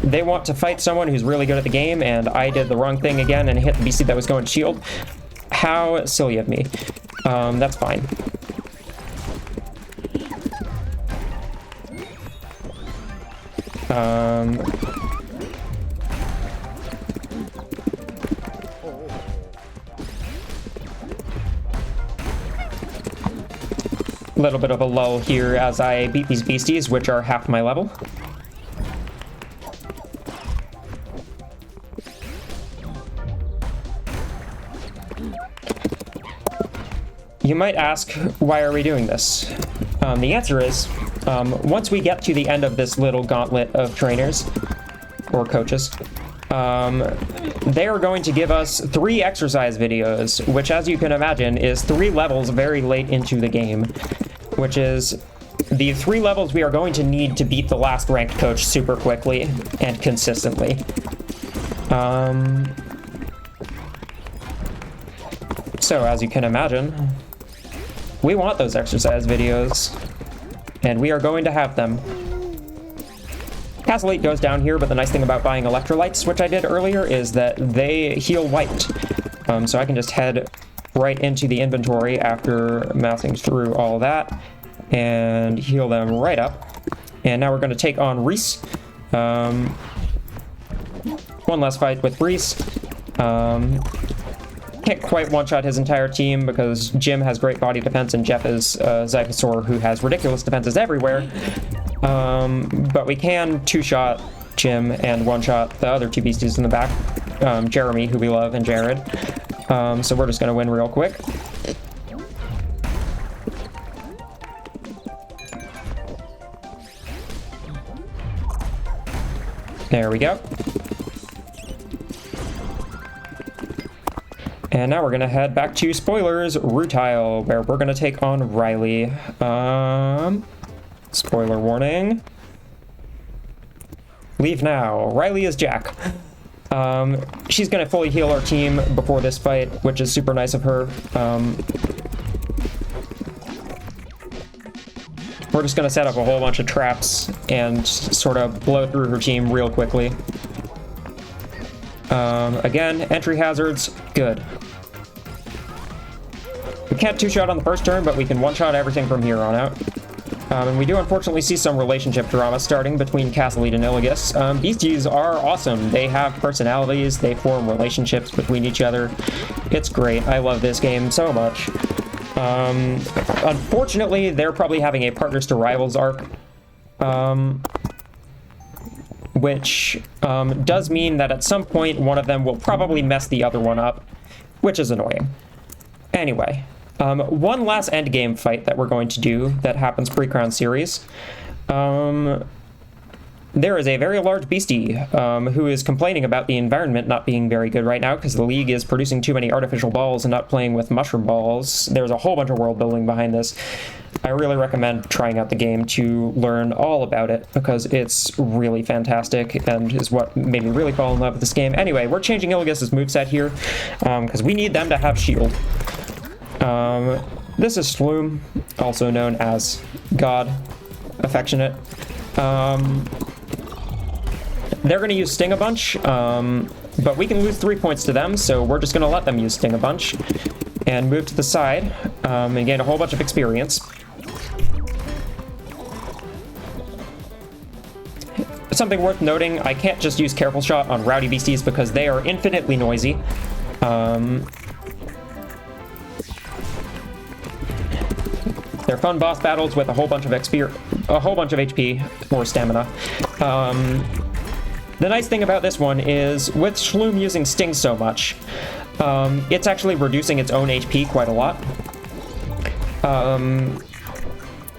They want to fight someone who's really good at the game, and I did the wrong thing again and hit the BC that was going to shield. How silly of me. That's fine. Little bit of a lull here as I beat these beasties, which are half my level. You might ask, why are we doing this? The answer is, once we get to the end of this little gauntlet of trainers, or coaches, they are going to give us 3 exercise videos, which, as you can imagine, is 3 levels very late into the game, which is the 3 levels we are going to need to beat the last ranked coach super quickly and consistently. So, as you can imagine, we want those exercise videos, and we are going to have them. Castle 8 goes down here, but the nice thing about buying electrolytes, which I did earlier, is that they heal white. So I can just head right into the inventory after massing through all that and heal them right up. And now we're going to take on Reese. One last fight with Reese. Can't quite one-shot his entire team because Jim has great body defense and Jeff is Zygosaur, who has ridiculous defenses everywhere. But we can 2-shot Jim and 1-shot the other 2 beasties in the back, Jeremy, who we love, and Jared. So we're just going to win real quick. There we go. And now we're going to head back to Spoilers Rutile, where we're going to take on Riley. Spoiler warning. Leave now. Riley is Jack. She's going to fully heal our team before this fight, which is super nice of her. We're just going to set up a whole bunch of traps and sort of blow through her team real quickly. Again, entry hazards, good. We can't 2-shot on the first turn, but we can 1-shot everything from here on out. And we do unfortunately see some relationship drama starting between Castlete and Iligus. Beasties are awesome. They have personalities, they form relationships between each other. It's great. I love this game so much. Unfortunately, they're probably having a Partners to Rivals arc, which does mean that at some point one of them will probably mess the other one up, which is annoying. Anyway, one last endgame fight that we're going to do that happens pre-crown series. There is a very large beastie who is complaining about the environment not being very good right now because the league is producing too many artificial balls and not playing with mushroom balls. There's a whole bunch of world building behind this. I really recommend trying out the game to learn all about it because it's really fantastic and is what made me really fall in love with this game. Anyway, we're changing Iligus' moveset here because we need them to have shield. This is Sloom, also known as God Affectionate. They're going to use Sting a bunch, but we can lose 3 points to them, so we're just going to let them use Sting a bunch and move to the side and gain a whole bunch of experience. Something worth noting, I can't just use Careful Shot on Rowdy Beasties because they are infinitely noisy. They're fun boss battles with a whole bunch of HP or stamina. The nice thing about this one is, with Shloom using Sting so much, it's actually reducing its own HP quite a lot.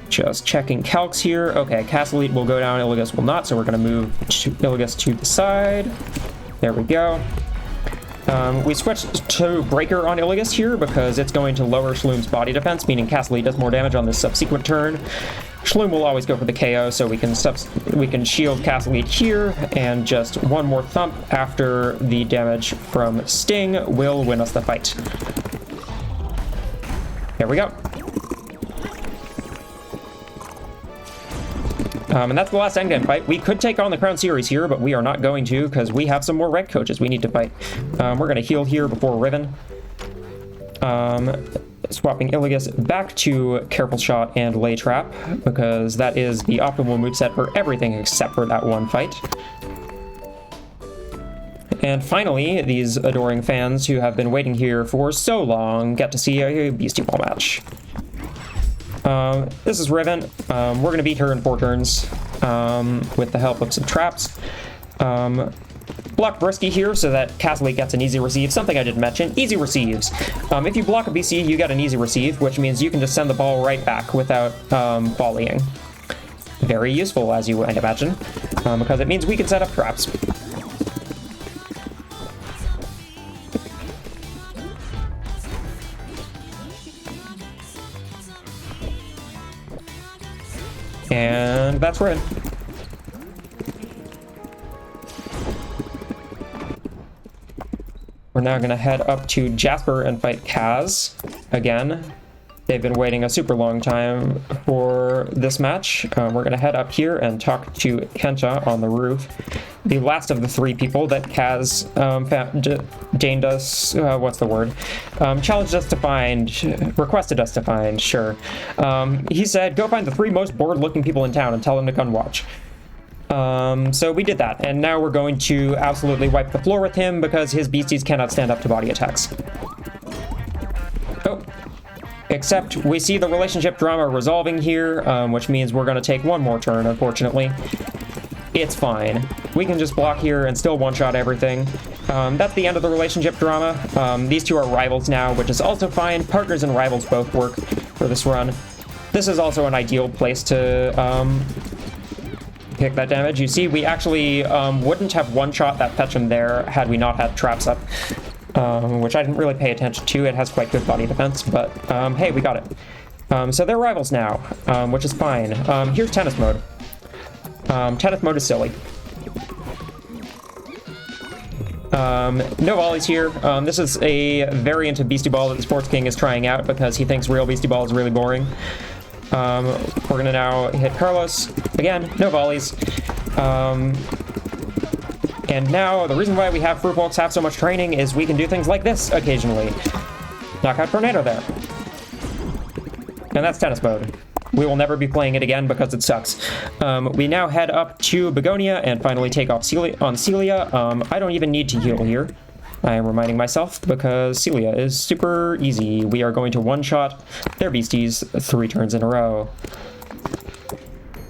Just checking calcs here. Okay, Castlete will go down, Iligus will not, so we're going to move Iligus to the side. There we go. We switched to Breaker on Iligus here because it's going to lower Shloom's body defense, meaning Castlete does more damage on this subsequent turn. Shloom will always go for the KO, so we can shield Castlete here, and just one more thump after the damage from Sting will win us the fight. There we go. And that's the last endgame fight. We could take on the Crown Series here, but we are not going to because we have some more ranked coaches we need to fight. We're going to heal here before Riven. Swapping Iligus back to Careful Shot and Lay Trap because that is the optimal moveset for everything except for that one fight. And finally, these adoring fans who have been waiting here for so long get to see a Beastieball match. This is Riven. We're going to beat her in 4 turns with the help of some traps. block Brisky here so that Castle Elite gets an easy receive. Something I didn't mention, easy receives. If you block a BC, you get an easy receive, which means you can just send the ball right back without volleying. Very useful, as you might imagine, because it means we can set up traps. And that's right. We're now going to head up to Jasper and fight Kaz again. They've been waiting a super long time for this match. We're going to head up here and talk to Kenta on the roof. The last of the three people that Kaz deigned us, what's the word? Challenged us to find, requested us to find, sure. He said, go find the three most bored-looking people in town and tell them to come watch. So we did that, and now we're going to absolutely wipe the floor with him because his beasties cannot stand up to body attacks. Oh. Except we see the relationship drama resolving here, which means we're going to take one more turn, unfortunately. It's fine. We can just block here and still one-shot everything. That's the end of the relationship drama. These two are rivals now, which is also fine. Partners and rivals both work for this run. This is also an ideal place to pick that damage. You see, we actually wouldn't have one-shot that fetch him there had we not had traps up. Which I didn't really pay attention to. It has quite good body defense, but hey, we got it. So they're rivals now, which is fine. Here's tennis mode. Tennis mode is silly. No volleys here. This is a variant of Beastieball that the Sports King is trying out because he thinks real Beastieball is really boring. We're gonna now hit Carlos. Again, no volleys. And now, the reason why we have Fruit Folks have so much training is we can do things like this occasionally. Knockout Tornado there. And that's tennis mode. We will never be playing it again because it sucks. We now head up to Begonia and finally take off Celia. I don't even need to heal here. I am reminding myself because Celia is super easy. We are going to one-shot their beasties 3 turns in a row.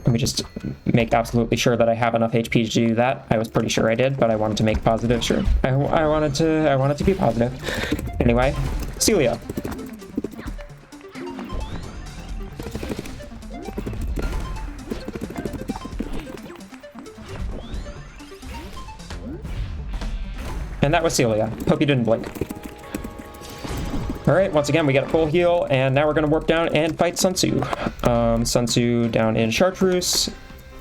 Let me just make absolutely sure that I have enough HP to do that. I was pretty sure I did, but I wanted to make positive sure. I wanted to be positive. Anyway, Celia. And that was Celia. Hope you didn't blink. Alright, once again, we get a full heal, and now we're going to warp down and fight Sun Tzu. Sun Tzu down in Chartreuse,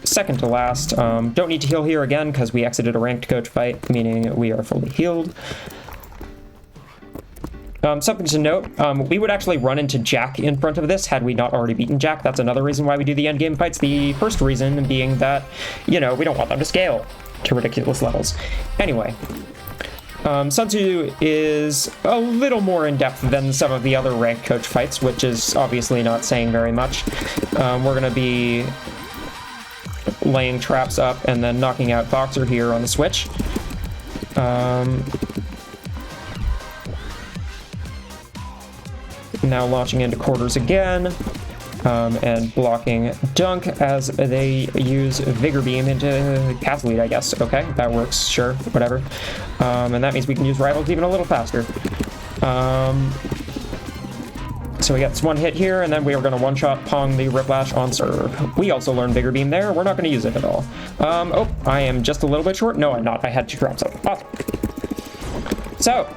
second to last. Don't need to heal here again, because we exited a ranked coach fight, meaning we are fully healed. Something to note, we would actually run into Jack in front of this had we not already beaten Jack. That's another reason why we do the endgame fights. The first reason being that, you know, we don't want them to scale to ridiculous levels. Anyway. Sun Tzu is a little more in-depth than some of the other ranked coach fights, which is obviously not saying very much. We're going to be laying traps up and then knocking out Boxer here on the switch. Now launching into quarters again. And blocking Dunk as they use Vigor Beam into Castle Elite, I guess. Okay, that works, sure, whatever. And that means we can use Rivals even a little faster. So we got this one hit here, and then we are going to one-shot Pong the Riplash on serve. We also learned Vigor Beam there. We're not going to use it at all. Oh, I am just a little bit short. No, I'm not. I had 2 drops up. Awesome. So,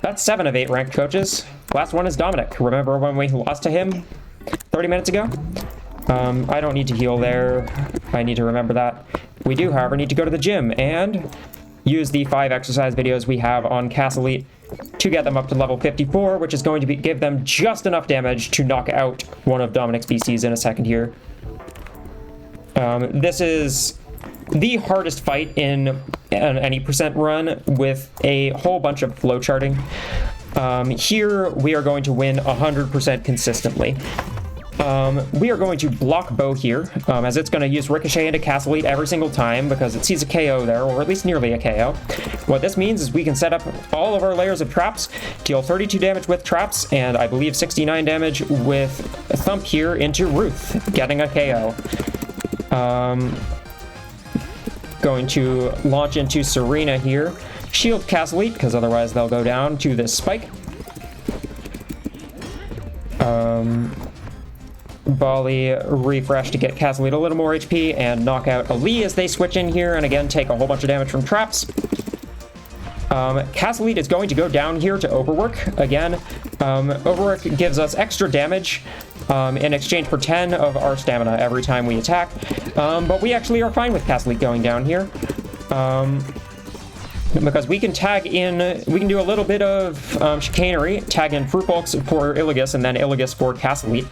that's 7 of 8 ranked coaches. Last one is Dominic. Remember when we lost to him 30 minutes ago? I don't need to heal there. I need to remember that. We do, however, need to go to the gym and use the 5 exercise videos we have on Castle Elite to get them up to level 54, which is going to give them just enough damage to knock out one of Dominic's BCs in a second here. This is the hardest fight in any percent run with a whole bunch of flowcharting. Here, we are going to win 100% consistently. We are going to block Bow here, as it's going to use Ricochet into Castle Elite every single time because it sees a KO there, or at least nearly a KO. What this means is we can set up all of our layers of traps, deal 32 damage with traps, and I believe 69 damage with Thump here into Ruth, getting a KO. going to launch into Serena here. Shield Castle Elite, because otherwise they'll go down to this spike. Volley refresh to get Castle Elite a little more HP and knock out Ali as they switch in here and again take a whole bunch of damage from traps. Castle Elite is going to go down here to Overwork. Again, Overwork gives us extra damage in exchange for 10 of our stamina every time we attack. But we actually are fine with Castle Elite going down here. Because we can tag in, we can do a little bit of chicanery, tag in Fruit Bulks for Iligus and then Iligus for Castle Elite.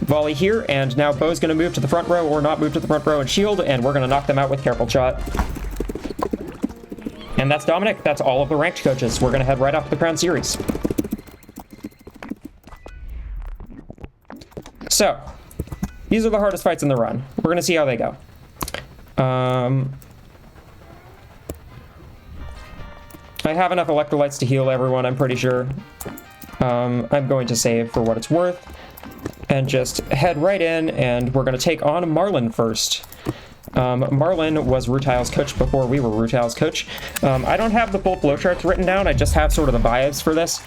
Volley here, and now Bo's going to move to the front row or not move to the front row and shield, and we're going to knock them out with Careful Shot. And that's Dominic. That's all of the ranked coaches. We're going to head right up to the Crown Series. So, these are the hardest fights in the run. We're going to see how they go. I have enough electrolytes to heal everyone, I'm pretty sure. I'm going to save for what it's worth. And just head right in, and we're going to take on Marlon first. Marlon was Rutile's coach before we were Rutile's coach. I don't have the full flowcharts written down, I just have sort of the vibes for this.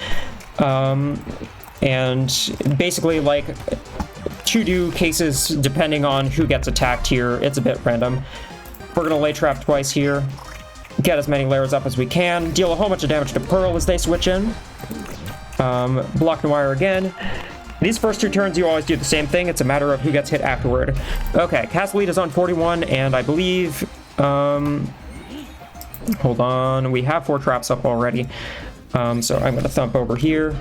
And basically, like, to do cases depending on who gets attacked here, it's a bit random. We're going to lay trap twice here, get as many layers up as we can, deal a whole bunch of damage to Pearl as they switch in. Block Noir again. These first two turns, you always do the same thing. It's a matter of who gets hit afterward. Okay, Castle Elite is on 41, and I believe... hold on. We have 4 traps up already. So I'm going to thump over here.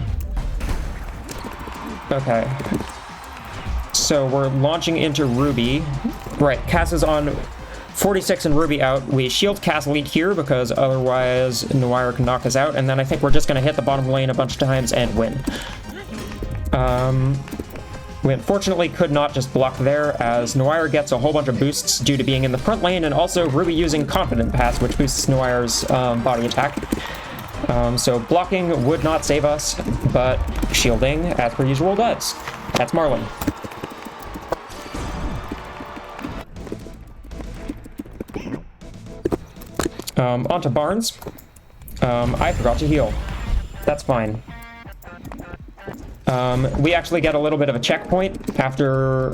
Okay. So we're launching into Ruby. Right, Cass is on 46 and Ruby out. We shield Castle Elite here because otherwise Noir can knock us out, and then I think we're just going to hit the bottom lane a bunch of times and win. We unfortunately could not just block there, as Noir gets a whole bunch of boosts due to being in the front lane, and also Ruby using Confident Pass, which boosts Noir's body attack. So blocking would not save us, but shielding, as per usual, does. That's Marlon. Onto Barnes. I forgot to heal. That's fine. We actually get a little bit of a checkpoint after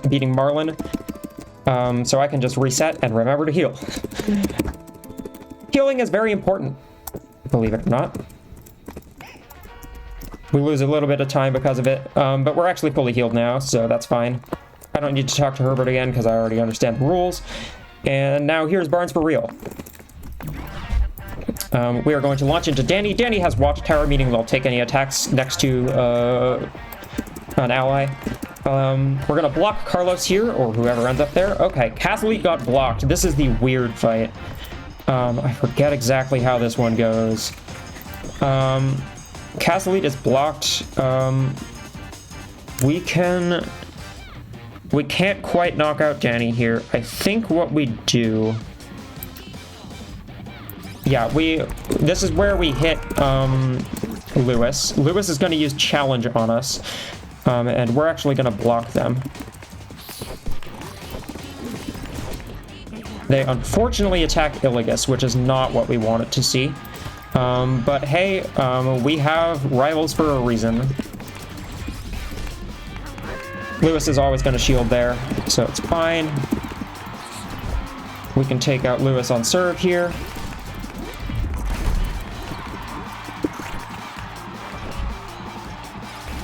beating Marlon, so I can just reset and remember to heal. Healing is very important, believe it or not. We lose a little bit of time because of it, but we're actually fully healed now, so that's fine. I don't need to talk to Herbert again because I already understand the rules. And now here's Barnes for real. We are going to launch into Danny. Danny has Watchtower, meaning they'll take any attacks next to an ally. We're going to block Carlos here, or whoever ends up there. Okay, Castle Elite got blocked. This is the weird fight. I forget exactly how this one goes. Castle Elite is blocked. We can't quite knock out Danny here. I think what we do... Yeah, this is where we hit Lewis. Lewis is going to use Challenge on us, and we're actually going to block them. They unfortunately attack Iligus, which is not what we wanted to see. But hey, we have rivals for a reason. Lewis is always going to shield there, so it's fine. We can take out Lewis on serve here.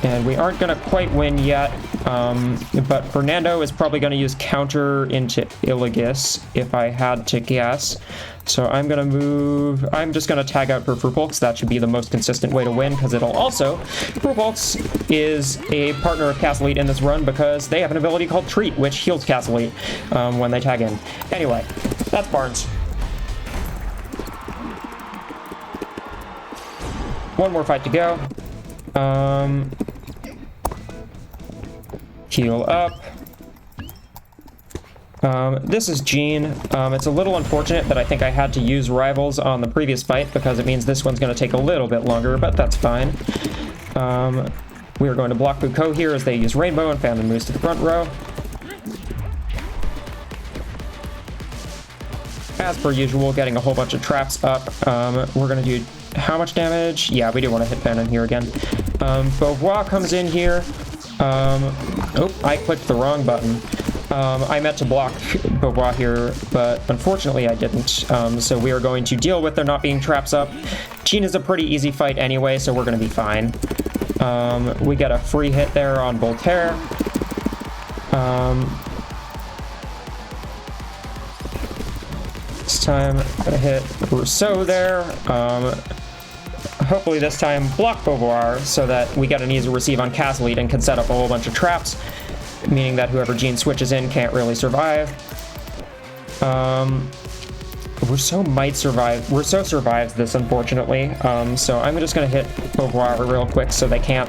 And we aren't going to quite win yet, but Fernando is probably going to use counter into Iligus, if I had to guess. So I'm going to move... I'm just going to tag out for Fruit Bulks. That should be the most consistent way to win, because it'll also... Fruit Bulks is a partner of Castle Elite in this run, because they have an ability called Treat, which heals Castle Elite when they tag in. Anyway, that's Barnes. One more fight to go. Heal up. This is Jean. It's a little unfortunate that I think I had to use Rivals on the previous fight, because it means this one's going to take a little bit longer, but that's fine. We are going to block Foucault here as they use Rainbow, and Famine moves to the front row. As per usual, getting a whole bunch of traps up. We're gonna do how much damage? Yeah, we do want to hit Ben in here again. Beauvoir comes in here. Oh, I clicked the wrong button. I meant to block Beauvoir here, but unfortunately I didn't. So we are going to deal with there not being traps up. Jean is a pretty easy fight anyway, so we're going to be fine. We get a free hit there on Voltaire. This time I'm going to hit Rousseau there. Hopefully this time block Beauvoir so that we get an easy receive on Castle Eat and can set up a whole bunch of traps, meaning that whoever Jean switches in can't really survive. Rousseau might survive. Rousseau survives this, unfortunately. So I'm just going to hit Beauvoir real quick so they can't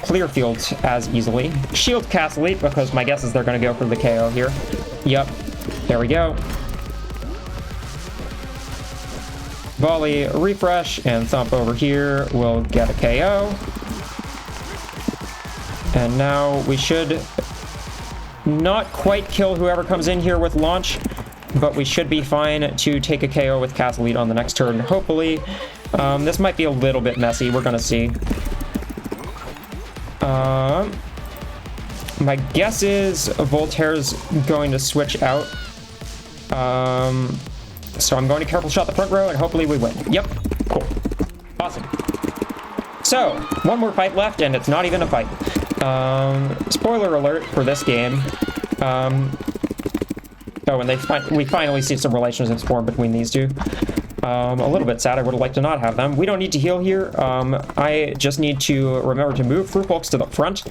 clear fields as easily. Shield Castle Eat because my guess is they're going to go for the KO here. Yep, there we go. Volley, refresh, and Thump over here will get a KO. And now we should not quite kill whoever comes in here with launch, but we should be fine to take a KO with Castle Eat on the next turn, hopefully. This might be a little bit messy, we're gonna see. My guess is Voltaire's going to switch out. So I'm going to careful shot the front row and hopefully we win. Yep, cool. Awesome. So, one more fight left and it's not even a fight. Spoiler alert for this game. Oh, and we finally see some relationships form between these two. A little bit sad, I would have liked to not have them. We don't need to heal here. I just need to remember to move Fruit Folks to the front,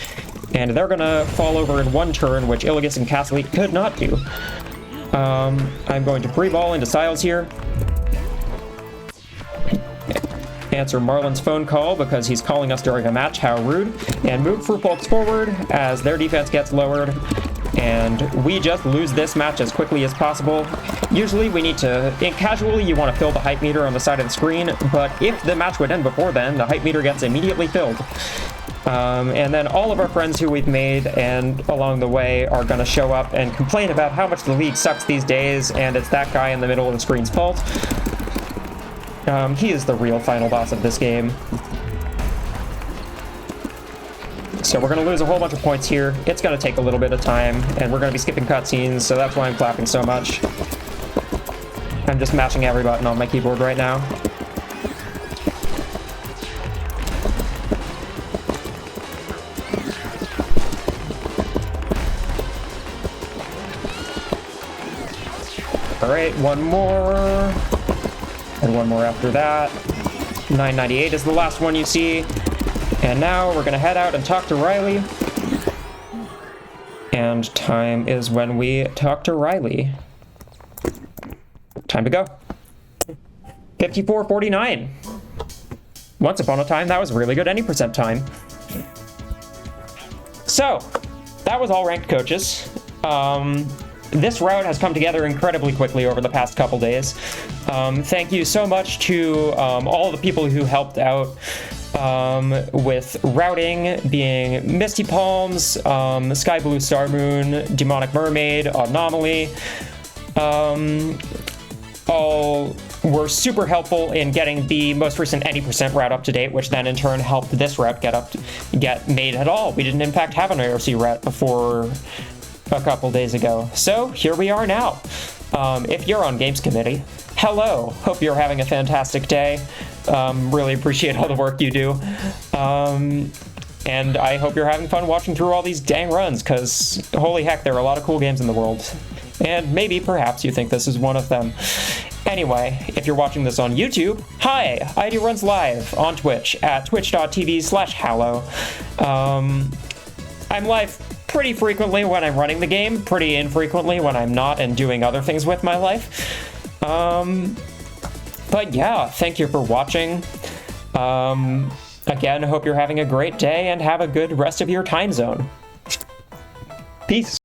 and they're gonna fall over in one turn, which Iligas and Castle Eat could not do. I'm going to free ball into Siles here. Answer Marlon's phone call because he's calling us during a match, how rude. And move Fruit Folks forward as their defense gets lowered. And we just lose this match as quickly as possible. Usually we need to, casually you want to fill the hype meter on the side of the screen, but if the match would end before then, the hype meter gets immediately filled. And then all of our friends who we've made and along the way are going to show up and complain about how much the league sucks these days, and it's that guy in the middle of the screen's fault. He is the real final boss of this game. So we're going to lose a whole bunch of points here. It's going to take a little bit of time, and we're going to be skipping cutscenes, so that's why I'm clapping so much. I'm just mashing every button on my keyboard right now. Alright, one more. And one more after that. 998 is the last one you see. And now we're gonna head out and talk to Riley. And time is when we talk to Riley. Time to go. 54:49. Once upon a time, that was really good any percent time. So, that was All Ranked Coaches. This route has come together incredibly quickly over the past couple days. Thank you so much to all the people who helped out with routing, being Misty Palms, Sky Blue Star Moon, Demonic Mermaid, Anomaly. All were super helpful in getting the most recent any percent route up to date, which then in turn helped this route get made at all. We didn't in fact have an ARC route before a couple days ago. So here we are now. If you're on Games Committee, hello. Hope you're having a fantastic day. Really appreciate all the work you do. And I hope you're having fun watching through all these dang runs, because holy heck, there are a lot of cool games in the world. And maybe, perhaps, you think this is one of them. Anyway, if you're watching this on YouTube, hi! ID runs live on Twitch at twitch.tv/hallow. I'm live pretty frequently when I'm running the game, pretty infrequently when I'm not and doing other things with my life. But yeah, thank you for watching. Again, hope you're having a great day and have a good rest of your time zone. Peace.